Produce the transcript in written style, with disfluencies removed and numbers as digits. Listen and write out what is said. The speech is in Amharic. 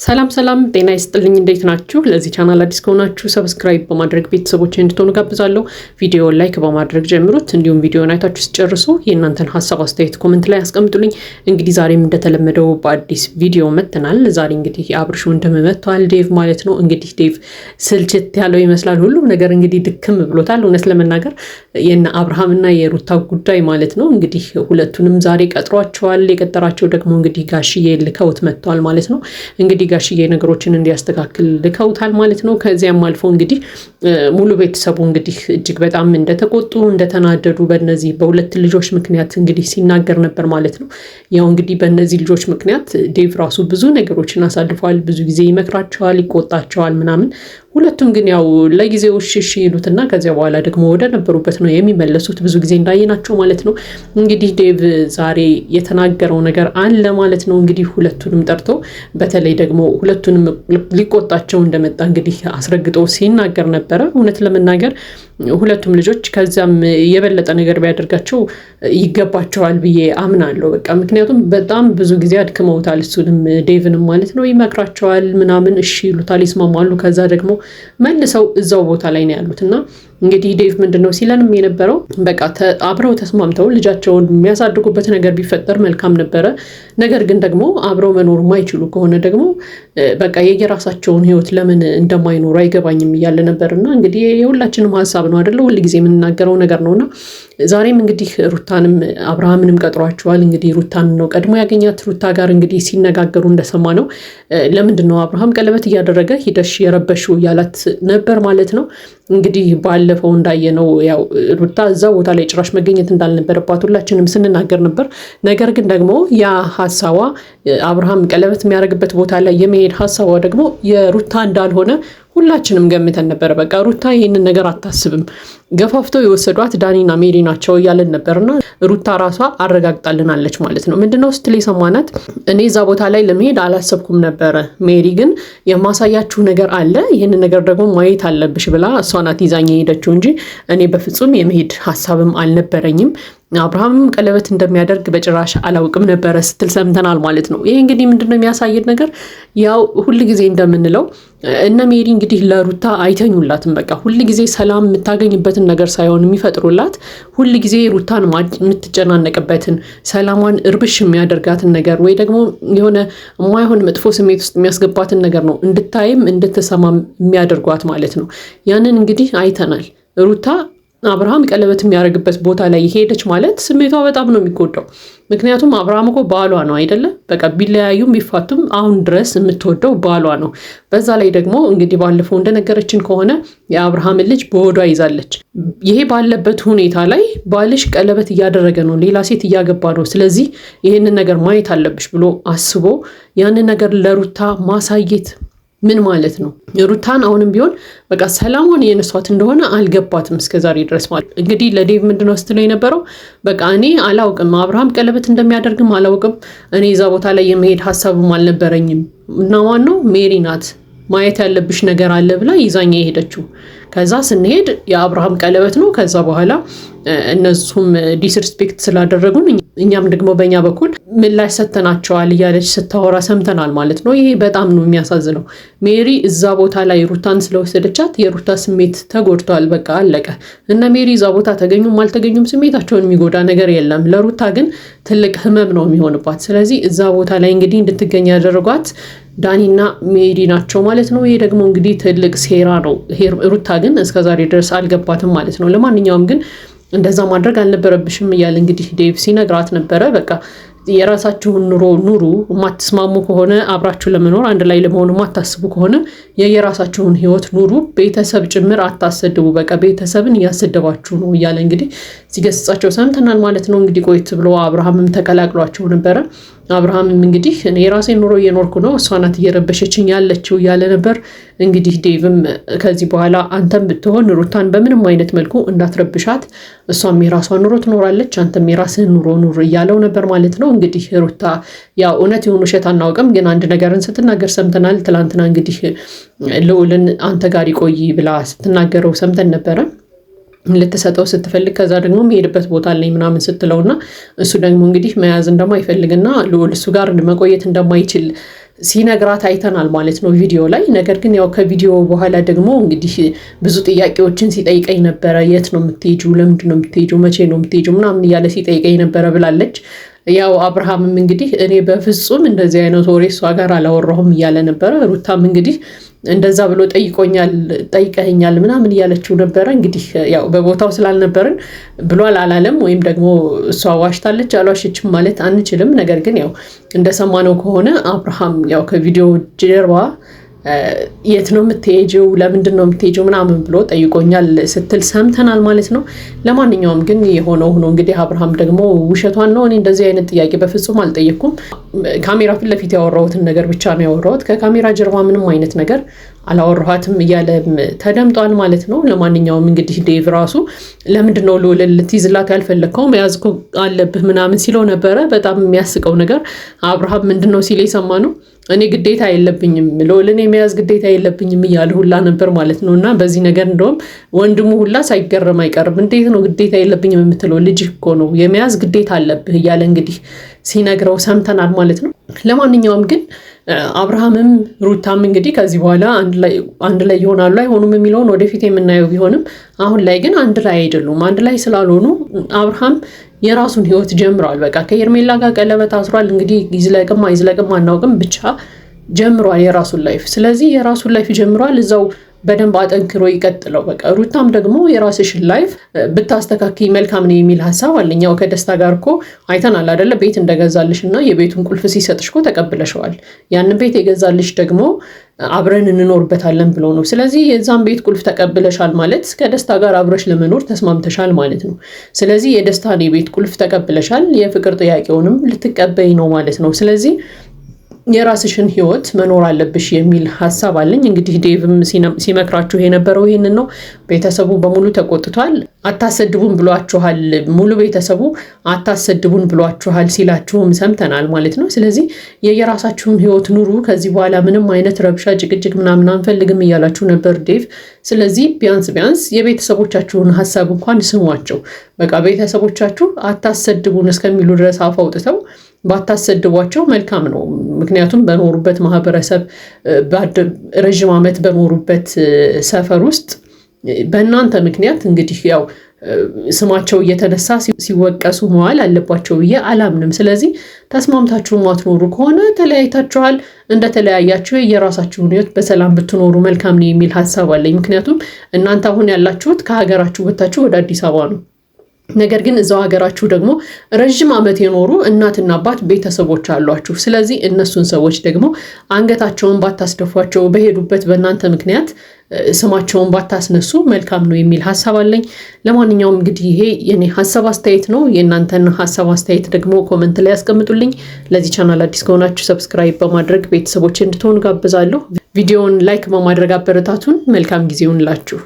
ሰላም ጤና ይስጥልኝ እንዴት ናችሁ? ለዚህ ቻናል አዲስ ከሆናችሁ ሰብስክራይብ በማድረግ ቤተሰቦች እንድትሆኑ ጋብዛለሁ። ቪዲዮ ላይክ በማድረግ ጀምሩት። እንዲሁም ቪዲዮውን አይታችሁ ሲጨርሱ የእናንተን ሀሳብ አስተያየት ኮሜንት ላይ አስቀምጡልኝ። እንግዲህ ዛሬም እንደተለመደው በአዲስ ቪዲዮ መጥተናል። ዛሬ እንግዲህ የአብርሽ ወንድም መጥቷል፣ ዴቭ ማለት ነው። እንግዲህ ዴቭ ስልችት ያለው ይመስላል። ሁሉም ነገር እንግዲህ ድክም ብሎታል። እውነት ለመናገር የነ አብርሃምና የሩታ ጉዳይ ማለት ነው። እንግዲህ ሁለቱንም ዛሬ ቀጥሯቸዋል። የቀጠራቸው ደግሞ እንግዲህ ጋሽዬ ልከውት መጥቷል ማለት ነው። እንግዲህ ጋሽዬ ነገሮችን እንዲያስተካክል ልከውታል ማለት ነው። ከዚያም አልፎ እንግዲህ ሙሉ ቤተሰቡ እንግዲህ እጅግ በጣም እንደተቆጡ እንደተናደዱ በእነዚህ በሁለት ልጆች ምክንያት እንግዲህ ሲናገር ነበር ማለት ነው። ያው እንግዲህ በእነዚህ ልጆች ምክንያት ዴቭ ራሱ ብዙ ነገሮችን አሳልፏል። ብዙ ጊዜ ይመክራቸዋል፣ ይቆጣቸዋል ምናምን። ሁለቱም ግን ያው ለጊዜው እሺ ይሉትና ከዚያ በኋላ ደግሞ ወደ ነበሩበት ነው የሚመለሱት፣ ብዙ ጊዜ እንዳየናቸው ማለት ነው። እንግዲህ ዴቭ ዛሬ የተናገረው ነገር አለ ማለት ነው። እንግዲህ ሁለቱንም ጠርቶ በተለይ ደግሞ ሁለቱንም ሊቆጣቸው እንደመጣ እንግዲህ አስረግጦ ሲናገር ነበረ። እውነት ለመናገር ሁለቱም ልጆች ከዛም የበለጠ ነገር ቢያደርጋቸው ይገባቸዋል ብዬ አምናለሁ። በቃ ምክንያቱም በጣም ብዙ ጊዜ አድክመውታል፣ እሱንም ዴቭንም ማለት ነው። ይመክራቸዋል ምናምን፣ እሺ ይሉታል፣ ይስማማሉ። ከዛ ደግሞ መልሰው እዛው ቦታ ላይ ነው ያሉት እና እንግዲህ ዴቭ ምንድነው ሲለንም የነበረው በቃ አብረው ተስማምተው ልጃቸውን የሚያሳድጉበት ነገር ቢፈጠር መልካም ነበረ። ነገር ግን ደግሞ አብረው መኖር ማይችሉ ከሆነ ደግሞ በቃ የየራሳቸውን ሕይወት ለምን እንደማይኖሩ አይገባኝም እያለ ነበርና እንግዲህ የሁላችንም ሀሳብ ነው አይደለ? ሁል ጊዜ የምንናገረው ነገር ነውና ዛሬም እንግዲህ ሩታንም አብርሃምንም ቀጥሯቸዋል። እንግዲህ ሩታን ነው ቀድሞ ያገኛት። ሩታ ጋር እንግዲህ ሲነጋገሩ እንደሰማ ነው ለምንድን ነው አብርሃም ቀለበት እያደረገ ሂደሽ የረበሽው እያላት ነበር ማለት ነው። እንግዲህ ባለፈው እንዳየነው ያው ሩታ እዛ ቦታ ላይ ጭራሽ መገኘት እንዳልነበረባት ሁላችንም ስንናገር ነበር። ነገር ግን ደግሞ ያ ሀሳቧ አብርሃም ቀለበት የሚያደርግበት ቦታ ላይ የመሄድ ሀሳቧ ደግሞ የሩታ እንዳልሆነ ሁላችንም ገምተን ነበረ። በቃ ሩታ ይህንን ነገር አታስብም፣ ገፋፍተው የወሰዷት ዳኒና ሜሪ ናቸው እያለን ነበርና ሩታ ራሷ አረጋግጣልናለች ማለት ነው። ምንድነው ስትል የሰማናት እኔ እዛ ቦታ ላይ ለመሄድ አላሰብኩም ነበረ፣ ሜሪ ግን የማሳያችሁ ነገር አለ፣ ይህንን ነገር ደግሞ ማየት አለብሽ ብላ እሷ ናት ይዛኝ የሄደችው እንጂ እኔ በፍጹም የመሄድ ሀሳብም አልነበረኝም። አብርሃምም ቀለበት እንደሚያደርግ በጭራሽ አላውቅም ነበረ ስትል ሰምተናል ማለት ነው። ይሄ እንግዲህ ምንድነው የሚያሳየን ነገር ያው ሁልጊዜ እንደምንለው እነ ሜሪ እንግዲህ ለሩታ አይተኙላትም። በቃ ሁልጊዜ ሰላም የምታገኝበትን ነገር ሳይሆን የሚፈጥሩላት ሁልጊዜ ሩታን የምትጨናነቅበትን ሰላሟን እርብሽ የሚያደርጋትን ነገር ወይ ደግሞ የሆነ የማይሆን መጥፎ ስሜት ውስጥ የሚያስገባትን ነገር ነው እንድታይም እንድትሰማም የሚያደርጓት ማለት ነው። ያንን እንግዲህ አይተናል። ሩታ አብርሃም ቀለበት የሚያደርግበት ቦታ ላይ ሄደች ማለት ስሜቷ በጣም ነው የሚጎዳው። ምክንያቱም አብርሃም እኮ ባሏ ነው አይደለም? በቃ ቢለያዩም ቢፋቱም አሁን ድረስ የምትወደው ባሏ ነው። በዛ ላይ ደግሞ እንግዲህ ባለፈው እንደነገረችን ከሆነ የአብርሃምን ልጅ በሆዷ ይዛለች። ይሄ ባለበት ሁኔታ ላይ ባልሽ ቀለበት እያደረገ ነው፣ ሌላ ሴት እያገባ ነው፣ ስለዚህ ይህንን ነገር ማየት አለብሽ ብሎ አስቦ ያንን ነገር ለሩታ ማሳየት ምን ማለት ነው? ሩታን አሁንም ቢሆን በቃ ሰላሟን የነሷት እንደሆነ አልገባትም እስከዛሬ ድረስ ማለት እንግዲህ ለዴቭ ምንድነው ስትለው የነበረው በቃ እኔ አላውቅም፣ አብርሃም ቀለበት እንደሚያደርግም አላውቅም፣ እኔ እዛ ቦታ ላይ የመሄድ ሀሳብም አልነበረኝም እና ዋናው ሜሪ ናት ማየት ያለብሽ ነገር አለ ብላ ይዛኛ የሄደችው። ከዛ ስንሄድ የአብርሃም ቀለበት ነው። ከዛ በኋላ እነሱም ዲስሪስፔክት ስላደረጉን እኛም ደግሞ በእኛ በኩል ምላሽ ሰተናቸዋል እያለች ስታወራ ሰምተናል ማለት ነው። ይሄ በጣም ነው የሚያሳዝነው። ሜሪ እዛ ቦታ ላይ ሩታን ስለወሰደቻት የሩታ ስሜት ተጎድቷል። በቃ አለቀ። እነ ሜሪ እዛ ቦታ ተገኙም አልተገኙም ስሜታቸውን የሚጎዳ ነገር የለም። ለሩታ ግን ትልቅ ህመም ነው የሚሆንባት። ስለዚህ እዛ ቦታ ላይ እንግዲህ እንድትገኝ ያደረጓት ዳኒና ሜሪ ናቸው ማለት ነው። ይሄ ደግሞ እንግዲህ ትልቅ ሴራ ነው። ሩታ ግን እስከዛሬ ድረስ አልገባትም ማለት ነው። ለማንኛውም ግን እንደዛ ማድረግ አልነበረብሽም እያለ እንግዲህ ዴቭ ሲነግራት ነበረ። በቃ የራሳችሁን ኑሮ ኑሩ፣ የማትስማሙ ከሆነ አብራችሁ ለመኖር አንድ ላይ ለመሆን የማታስቡ ከሆነ የየራሳችሁን ህይወት ኑሩ፣ ቤተሰብ ጭምር አታሰድቡ፣ በቃ ቤተሰብን እያሰደባችሁ ነው እያለ እንግዲህ ሲገስጻቸው ሰምተናል ማለት ነው። እንግዲህ ቆይት ብሎ አብርሃምም ተቀላቅሏቸው ነበረ። አብርሃምም እንግዲህ እኔ የራሴን ኑሮ እየኖርኩ ነው፣ እሷ ናት እየረበሸችኝ ያለችው እያለ ነበር። እንግዲህ ዴቭም ከዚህ በኋላ አንተም ብትሆን ሩታን በምንም አይነት መልኩ እንዳትረብሻት፣ እሷም የራሷን ኑሮ ትኖራለች፣ አንተም የራስህን ኑሮ ኑር እያለው ነበር ማለት ነው። እንግዲህ ሩታ ያው እውነት የሆኑ ውሸት አናውቅም፣ ግን አንድ ነገርን ስትናገር ሰምተናል። ትላንትና እንግዲህ ልዑልን አንተ ጋር ይቆይ ብላ ስትናገረው ሰምተን ነበረ። ልትሰጠው ስትፈልግ ከዛ ደግሞ የሚሄድበት ቦታ ላይ ምናምን ስትለውና እሱ ደግሞ እንግዲህ መያዝ እንደማይፈልግና ልዑል እሱ ጋር መቆየት እንደማይችል ሲነግራት አይተናል ማለት ነው ቪዲዮ ላይ። ነገር ግን ያው ከቪዲዮ በኋላ ደግሞ እንግዲህ ብዙ ጥያቄዎችን ሲጠይቀኝ ነበረ። የት ነው የምትሄጂው? ለምንድን ነው የምትሄጂው? መቼ ነው የምትሄጂው? ምናምን እያለ ሲጠይቀኝ ነበረ ብላለች። ያው አብርሃምም እንግዲህ እኔ በፍጹም እንደዚህ አይነት ወሬ እሷ ጋር አላወራሁም እያለ ነበረ። ሩታም እንግዲህ እንደዛ ብሎ ጠይቀኛል ምናምን እያለችው ነበረ። እንግዲህ ያው በቦታው ስላልነበርን ብሏል አላለም፣ ወይም ደግሞ እሷ ዋሽታለች አልዋሸችም ማለት አንችልም። ነገር ግን ያው እንደሰማነው ከሆነ አብርሃም ያው ከቪዲዮ ጀርባ የት ነው የምትሄጂው? ለምንድን ነው የምትሄጂው? ምናምን ብሎ ጠይቆኛል ስትል ሰምተናል ማለት ነው። ለማንኛውም ግን የሆነው ሆኖ እንግዲህ አብርሃም ደግሞ ውሸቷን ነው፣ እኔ እንደዚህ አይነት ጥያቄ በፍጹም አልጠየቅኩም፣ ካሜራ ፊት ለፊት ያወራሁትን ነገር ብቻ ነው ያወራሁት፣ ከካሜራ ጀርባ ምንም አይነት ነገር አላወራኋትም እያለም ተደምጧል ማለት ነው። ለማንኛውም እንግዲህ ዴቭ ራሱ ለምንድን ነው ልዑልን ልትይዝላት ያልፈለግከው? መያዝ እኮ አለብህ ምናምን ሲለው ነበረ። በጣም የሚያስቀው ነገር አብርሃም ምንድን ነው ሲል የሰማ ነው እኔ ግዴታ የለብኝም ልዑልን የመያዝ ግዴታ የለብኝም እያለ ሁላ ነበር ማለት ነው። እና በዚህ ነገር እንደውም ወንድሙ ሁላ ሳይገረም አይቀርም። እንዴት ነው ግዴታ የለብኝም የምትለው? ልጅ እኮ ነው የመያዝ ግዴታ አለብህ እያለ እንግዲህ ሲነግረው ሰምተናል ማለት ነው። ለማንኛውም ግን አብርሃምም ሩታም እንግዲህ ከዚህ በኋላ አንድ ላይ ይሆናሉ አይሆኑም የሚለውን ወደፊት የምናየው ቢሆንም አሁን ላይ ግን አንድ ላይ አይደሉም። አንድ ላይ ስላልሆኑ አብርሃም የራሱን ህይወት ጀምሯል። በቃ ከኤርሜላ ጋር ቀለበት አስሯል። እንግዲህ ይዝለቅም አይዝለቅም አናውቅም፣ ብቻ ጀምሯል የራሱን ላይፍ። ስለዚህ የራሱን ላይፍ ጀምሯል፣ እዛው በደንብ አጠንክሮ ይቀጥለው። በቃ ሩታም ደግሞ የራስሽን ላይፍ ብታስተካክይ መልካም ነው የሚል ሀሳብ አለኝ። ያው ከደስታ ጋር እኮ አይተናል አይደለ? ቤት እንደገዛልሽ እና የቤቱን ቁልፍ ሲሰጥሽ እኮ ተቀብለሸዋል። ያንን ቤት የገዛልሽ ደግሞ አብረን እንኖርበታለን ብሎ ነው። ስለዚህ የዛን ቤት ቁልፍ ተቀብለሻል ማለት ከደስታ ጋር አብረሽ ለመኖር ተስማምተሻል ማለት ነው። ስለዚህ የደስታን የቤት ቁልፍ ተቀብለሻል፣ የፍቅር ጥያቄውንም ልትቀበይ ነው ማለት ነው። ስለዚህ የራስሽን ህይወት መኖር አለብሽ የሚል ሀሳብ አለኝ። እንግዲህ ዴቭም ሲመክራችሁ የነበረው ይህንን ነው። ቤተሰቡ በሙሉ ተቆጥቷል። አታሰድቡን ብሏችኋል፣ ሙሉ ቤተሰቡ አታሰድቡን ብሏችኋል ሲላችሁም ሰምተናል ማለት ነው። ስለዚህ የየራሳችሁን ህይወት ኑሩ፣ ከዚህ በኋላ ምንም አይነት ረብሻ፣ ጭቅጭቅ ምናምን አንፈልግም እያላችሁ ነበር ዴቭ። ስለዚህ ቢያንስ የቤተሰቦቻችሁን ሀሳብ እንኳን ስሟቸው። በቃ ቤተሰቦቻችሁ አታሰድቡን እስከሚሉ ድረስ አፍ አውጥተው ባታሰድቧቸው መልካም ነው። ምክንያቱም በኖሩበት ማህበረሰብ ረዥም ዓመት በኖሩበት ሰፈር ውስጥ በእናንተ ምክንያት እንግዲህ ያው ስማቸው እየተነሳ ሲወቀሱ መዋል አለባቸው ብዬ አላምንም። ስለዚህ ተስማምታችሁ ማትኖሩ ከሆነ ተለያይታችኋል፣ እንደተለያያችሁ የራሳችሁን ህይወት በሰላም ብትኖሩ መልካም ነው የሚል ሀሳብ አለኝ። ምክንያቱም እናንተ አሁን ያላችሁት ከሀገራችሁ ወጥታችሁ ወደ አዲስ አበባ ነው። ነገር ግን እዛው ሀገራችሁ ደግሞ ረዥም ዓመት የኖሩ እናትና አባት ቤተሰቦች አሏችሁ። ስለዚህ እነሱን ሰዎች ደግሞ አንገታቸውን ባታስደፏቸው፣ በሄዱበት በእናንተ ምክንያት ስማቸውን ባታስነሱ መልካም ነው የሚል ሀሳብ አለኝ። ለማንኛውም እንግዲህ ይሄ የኔ ሀሳብ አስተያየት ነው። የእናንተን ሀሳብ አስተያየት ደግሞ ኮመንት ላይ ያስቀምጡልኝ። ለዚህ ቻናል አዲስ ከሆናችሁ ሰብስክራይብ በማድረግ ቤተሰቦች እንድትሆኑ ጋብዛለሁ። ቪዲዮውን ላይክ በማድረግ አበረታቱን። መልካም ጊዜ ይሁንላችሁ።